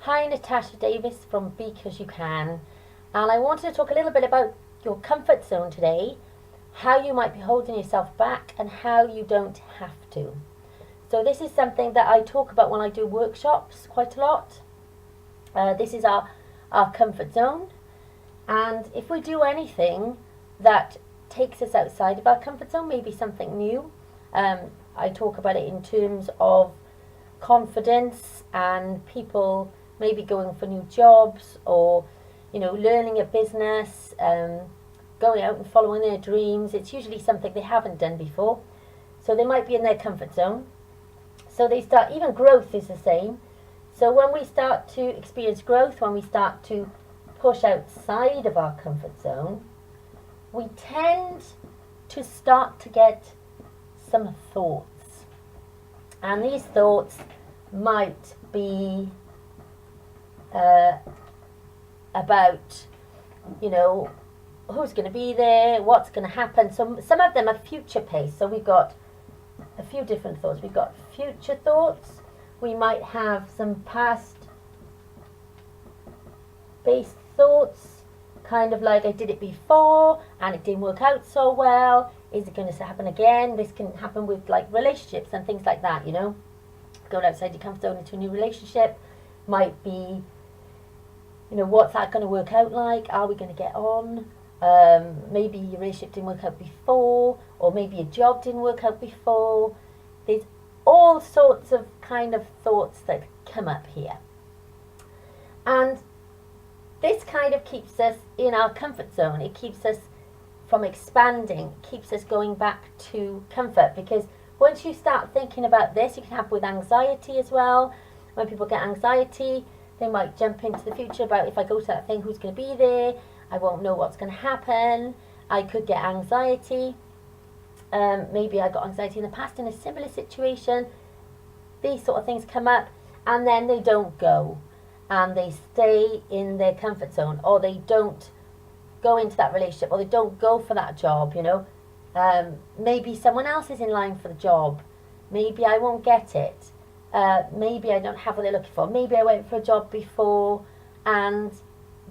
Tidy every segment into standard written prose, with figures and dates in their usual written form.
Hi, Natasha Davis from Because You Can, and I wanted to talk a little bit about your comfort zone today, how you might be holding yourself back, and how you don't have to. So this is something that I talk about when I do workshops quite a lot. This is our comfort zone, and if we do anything that takes us outside of our comfort zone, maybe something new, I talk about it in terms of confidence and people maybe going for new jobs, or learning a business, going out and following their dreams. It's usually something they haven't done before, so they might be in their comfort zone. So they start, even growth is the same. So when we start to experience growth, when we start to push outside of our comfort zone, we tend to start to get some thoughts, and these thoughts might be about, who's going to be there, what's going to happen. So some of them are future paced. So we've got a few different thoughts. We've got future thoughts. We might have some past based thoughts, kind of like, I did it before and it didn't work out so well. Is it going to happen again? This can happen with like relationships and things like that, Going outside your comfort zone into a new relationship might be, what's that going to work out like? Are we going to get on? Maybe your relationship didn't work out before, or maybe your job didn't work out before. There's all sorts of kind of thoughts that come up here. And this kind of keeps us in our comfort zone. It keeps us from expanding, it keeps us going back to comfort, because once you start thinking about this, you can have with anxiety as well. When people get anxiety, they might jump into the future about, if I go to that thing, who's going to be there? I won't know what's going to happen. I could get anxiety. Maybe I got anxiety in the past in a similar situation. These sort of things come up, and then they don't go, and they stay in their comfort zone, or they don't go into that relationship, or they don't go for that job, Maybe someone else is in line for the job. Maybe I won't get it. Maybe I don't have what they're looking for. Maybe I went for a job before and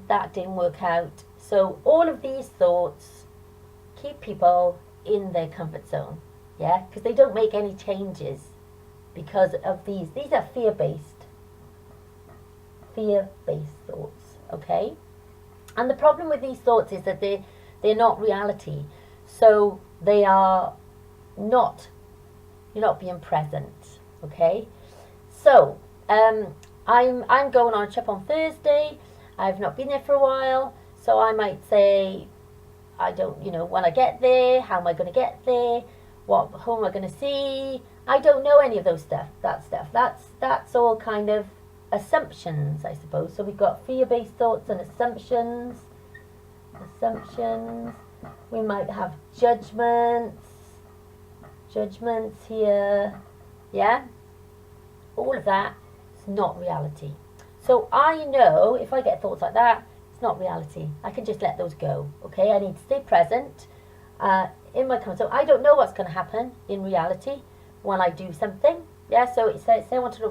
that didn't work out. So all of these thoughts keep people in their comfort zone, because they don't make any changes because of these. These are fear-based thoughts, okay? And the problem with these thoughts is that they're not reality. So they are not, you're not being present, okay? So I'm going on a trip on Thursday. I've not been there for a while, so I might say, I don't, when I get there, how am I going to get there? Who am I going to see? I don't know any of those stuff. That's all kind of assumptions, I suppose. So we've got fear-based thoughts and assumptions. We might have judgments here, all of that is not reality. So I know if I get thoughts like that, it's not reality. I can just let those go, okay? I need to stay present in my comfort zone. I don't know what's going to happen in reality when I do something, so say I wanted to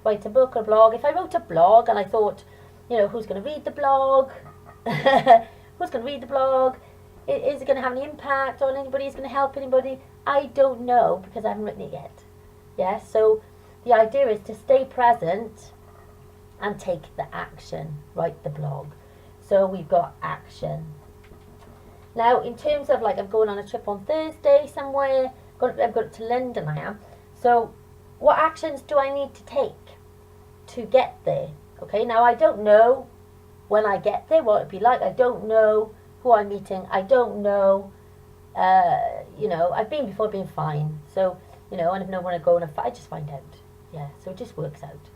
write a book or a blog. If I wrote a blog and I thought, who's going to read the blog? Who's going to read the blog? Is it going to have any impact on anybody? Is it going to help anybody? I don't know, because I haven't written it yet. So the idea is to stay present and take the action, write the blog. So we've got action. Now, in terms of I'm going on a trip on Thursday somewhere, I'm going to London, I am. So what actions do I need to take to get there? Okay, now I don't know when I get there what it'd be like. I don't know who I'm meeting. I don't know, I've been before, been fine. So, I don't know when I go, and I just find out. So it just works out.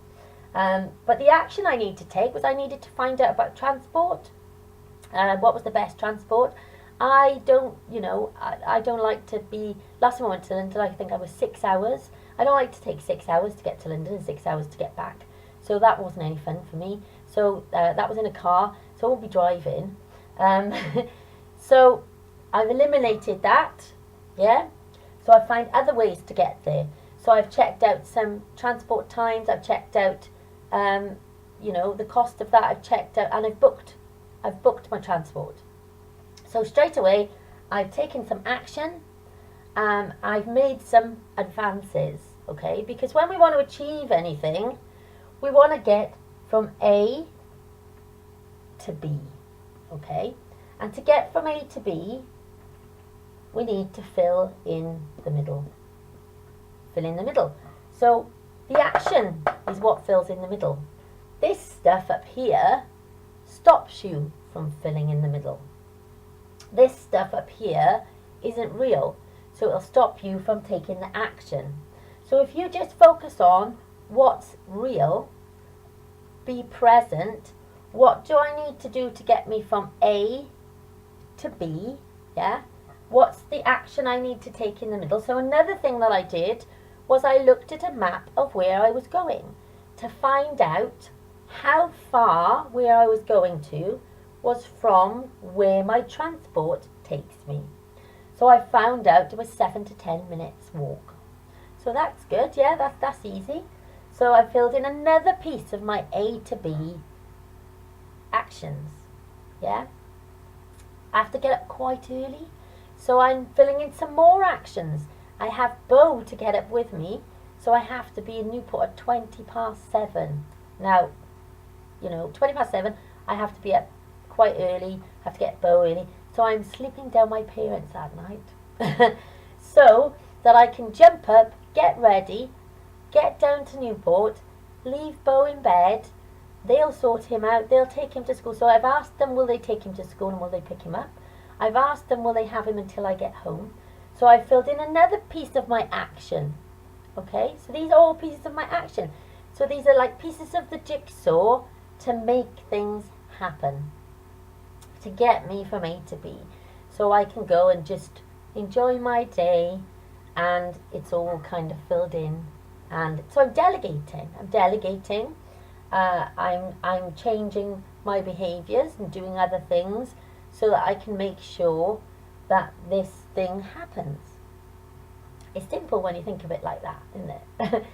But the action I need to take was I needed to find out about transport. What was the best transport? I don't like to be, last time I went to London, I think I was 6 hours. I don't like to take 6 hours to get to London and 6 hours to get back. So that wasn't any fun for me. So that was in a car, so I won't be driving. So I've eliminated that, So I find other ways to get there. So I've checked out some transport times. I've checked out you know, the cost of that I've checked out, and I've booked my transport. So straight away, I've taken some action. I've made some advances, okay? Because when we want to achieve anything, we want to get from A to B, okay? And to get from A to B, we need to fill in the middle. Fill in the middle. So the action is what fills in the middle. This stuff up here stops you from filling in the middle. This stuff up here isn't real, so it'll stop you from taking the action. So if you just focus on what's real, be present, what do I need to do to get me from A to B, yeah? What's the action I need to take in the middle? So another thing that I did was I looked at a map of where I was going to find out how far where I was going to was from where my transport takes me. So I found out it was 7 to 10 minutes walk. So that's good, yeah, that's easy. So I filled in another piece of my A to B actions, yeah. I have to get up quite early, so I'm filling in some more actions. I have Bo to get up with me, so I have to be in Newport at 7:20. Now, you know, 7:20, I have to be up quite early, have to get Bo early, so I'm sleeping down my parents at night so that I can jump up, get ready, get down to Newport, leave Bo in bed. They'll sort him out, they'll take him to school. So I've asked them, will they take him to school and will they pick him up? I've asked them, will they have him until I get home? So I filled in another piece of my action. Okay, so these are all pieces of my action. So these are like pieces of the jigsaw to make things happen, to get me from A to B, so I can go and just enjoy my day, and it's all kind of filled in. And so I'm delegating. I'm changing my behaviours and doing other things so that I can make sure that this thing happens. It's simple when you think of it like that, isn't it?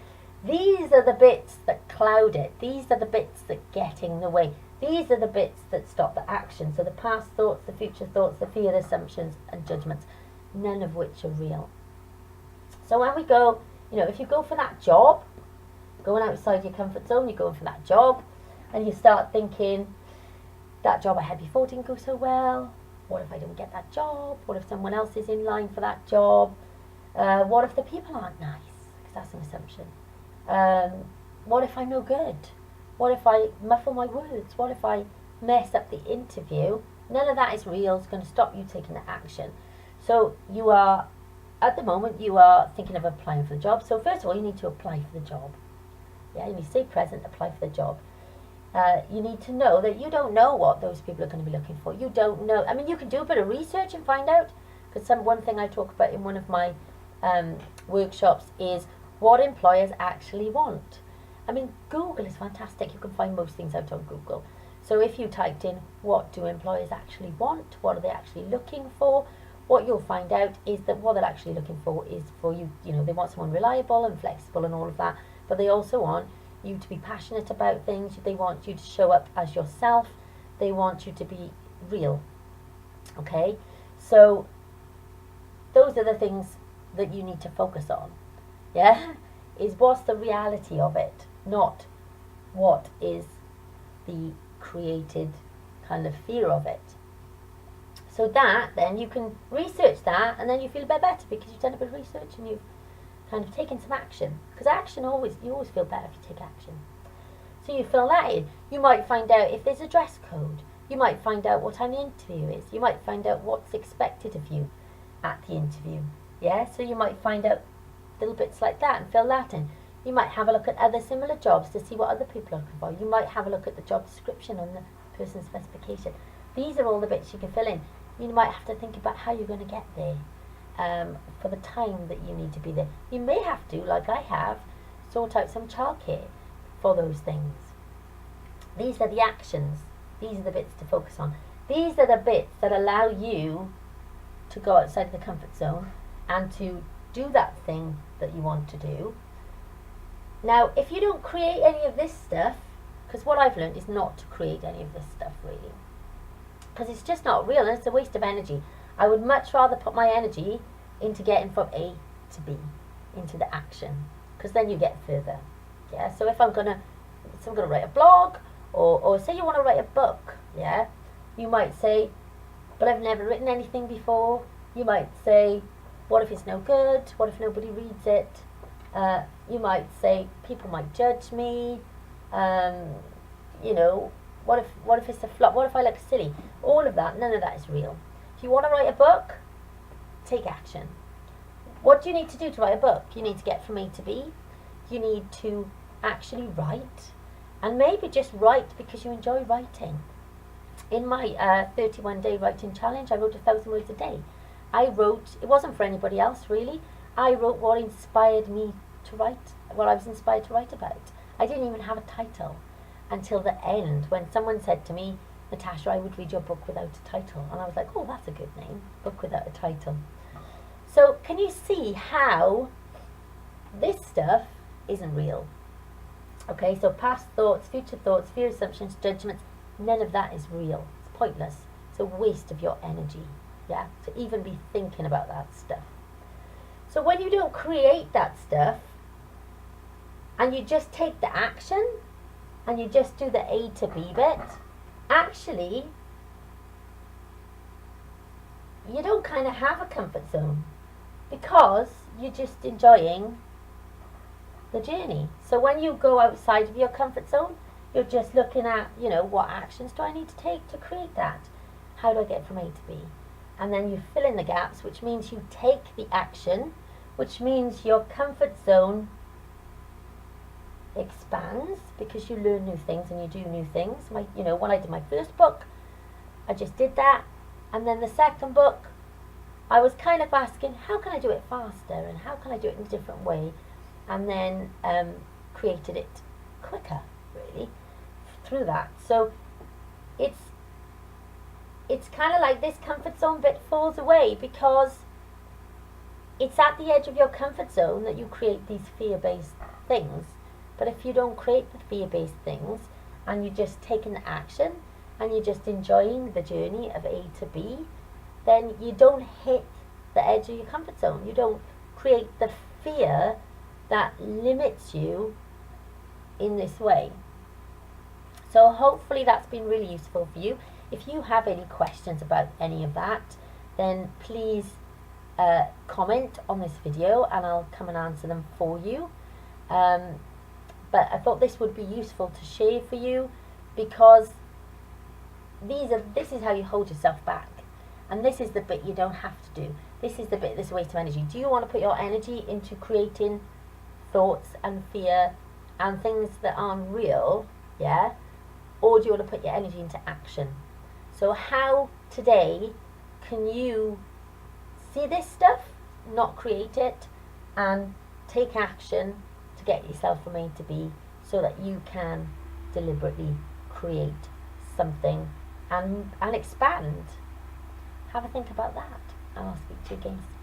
These are the bits that cloud it. These are the bits that get in the way. These are the bits that stop the action. So the past thoughts, the future thoughts, the fear, assumptions and judgments, none of which are real. So when we go, you know, if you go for that job, going outside your comfort zone, you're going for that job, and you start thinking, that job I had before didn't go so well. What if I don't get that job? What if someone else is in line for that job? What if the people aren't nice? Because that's an assumption. What if I'm no good? What if I muffle my words? What if I mess up the interview? None of that is real. It's going to stop you taking the action. So you are, at the moment, you are thinking of applying for the job. So first of all, you need to apply for the job. Yeah, you need to stay present, apply for the job. You need to know that you don't know what those people are going to be looking for. You don't know. I mean, you can do a bit of research and find out. Because one thing I talk about in one of my workshops is what employers actually want. I mean, Google is fantastic. You can find most things out on Google. So if you typed in, what do employers actually want? What are they actually looking for? What you'll find out is that what they're actually looking for is for you, you know, they want someone reliable and flexible and all of that. But they also want you to be passionate about things. They want you to show up as yourself. They want you to be real. Okay? So those are the things that you need to focus on. Yeah? Is what's the reality of it, not what is the created kind of fear of it. So that, then you can research that, and then you feel a bit better because you've done a bit of research and you've kind of taken some action. Because you always feel better if you take action. So you fill that in. You might find out if there's a dress code. You might find out what time the interview is. You might find out what's expected of you at the interview. Yeah, so you might find out little bits like that and fill that in. You might have a look at other similar jobs to see what other people are looking for. You might have a look at the job description on the person's specification. These are all the bits you can fill in. You might have to think about how you're going to get there, for the time that you need to be there. You may have to, like I have, sort out some childcare for those things. These are the actions. These are the bits to focus on. These are the bits that allow you to go outside of the comfort zone and to do that thing that you want to do. Now, if you don't create any of this stuff, Because what I've learned is not to create any of this stuff, really. Because it's just not real, and it's a waste of energy. I would much rather put my energy into getting from A to B, into the action, because then you get further. Yeah. So if I'm gonna write a blog, or say you want to write a book, yeah, you might say, but I've never written anything before. You might say, what if it's no good? What if nobody reads it? You might say, people might judge me. You know, what if it's a flop? What if I look silly? All of that, none of that is real. If you want to write a book, take action. What do you need to do to write a book? You need to get from A to B. You need to actually write, and maybe just write because you enjoy writing. In my 31-day writing challenge, I wrote 1,000 words a day. I wrote, it wasn't for anybody else really, I wrote what inspired me to write, what I was inspired to write about. I didn't even have a title until the end, when someone said to me, Natasha, I would read your book without a title. And I was like, oh, that's a good name, book without a title. So can you see how this stuff isn't real? Okay, so past thoughts, fear assumptions, judgments, none of that is real. It's pointless. It's a waste of your energy, yeah, to even be thinking about that stuff. So when you don't create that stuff, and you just take the action, and you just do the A to B bit, actually, you don't kind of have a comfort zone, because you're just enjoying the journey. So when you go outside of your comfort zone, you're just looking at, you know, what actions do I need to take to create that? How do I get from A to B? And then you fill in the gaps, which means you take the action, which means your comfort zone expands because you learn new things and you do new things. You know, when I did my first book, I just did that. And then the second book, I was kind of asking, how can I do it faster? And how can I do it in a different way? And then created it quicker, really, through that. So it's kind of like this comfort zone bit falls away, because it's at the edge of your comfort zone that you create these fear-based things. But if you don't create the fear-based things, and you're just taking the action, and you're just enjoying the journey of A to B, then you don't hit the edge of your comfort zone. You don't create the fear that limits you in this way. So hopefully that's been really useful for you. If you have any questions about any of that, then please comment on this video and I'll come and answer them for you. But I thought this would be useful to share for you, because this is how you hold yourself back. And this is the bit you don't have to do. This is the bit that's a waste of energy. Do you want to put your energy into creating thoughts and fear and things that aren't real, yeah? Or do you want to put your energy into action? So how today can you see this stuff, not create it, and take action to get yourself from A to B, so that you can deliberately create something and expand? Have a think about that, and I'll speak to you again soon.